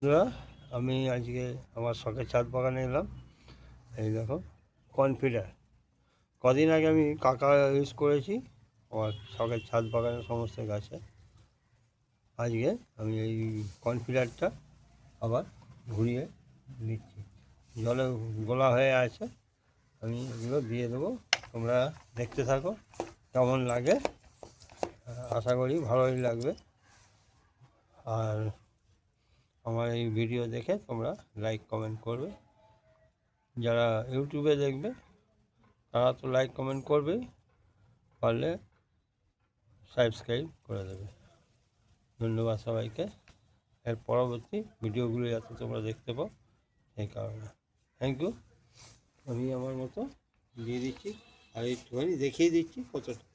বন্ধুরা, আমি আজকে আমার শখের ছাদ বাগানে এলাম। এই দেখো কনফিডার। কদিন আগে আমি কাকা ইউজ করেছি আমার শখের ছাদ বাগানের সমস্ত গাছে। আজকে আমি এই কনফিডারটা আবার ঘুরিয়ে নিচ্ছি। জলে গোলা হয়ে আছে, আমি এগুলো দিয়ে দেবো। তোমরা দেখতে থাকো কেমন লাগে। আশা করি ভালোই লাগবে। আর আমার এই ভিডিও দেখে তোমরা লাইক কমেন্ট করবে। যারা ইউটিউবে দেখবে তারা তো লাইক কমেন্ট করবেই, পারলে সাবস্ক্রাইব করে দেবে। ধন্যবাদ সবাইকে। এর পরবর্তী ভিডিওগুলো যাতে তোমরা দেখতে পাও সেই কারণে থ্যাংক ইউ। আমি আমার মতো দিয়ে দিচ্ছি, আর একটুখানি দেখিয়ে দিচ্ছি কতটা।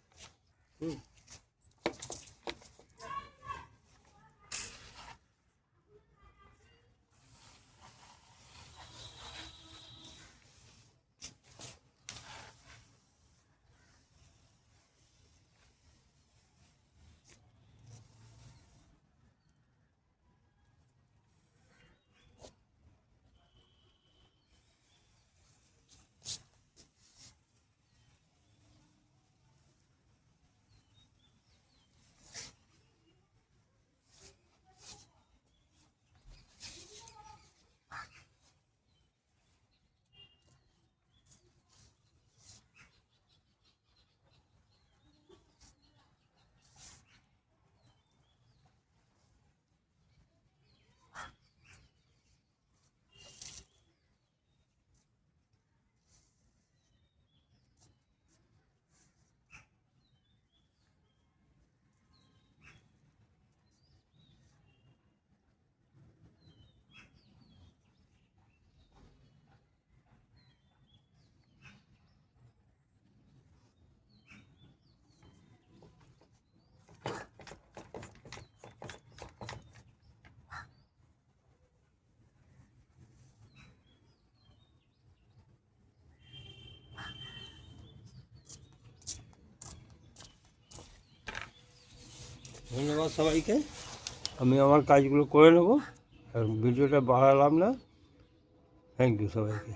ধন্যবাদ সবাইকে। আমি আমার কাজগুলো করে নেবো, আর ভিডিওটা বাড়ালাম না। থ্যাংক ইউ সবাইকে।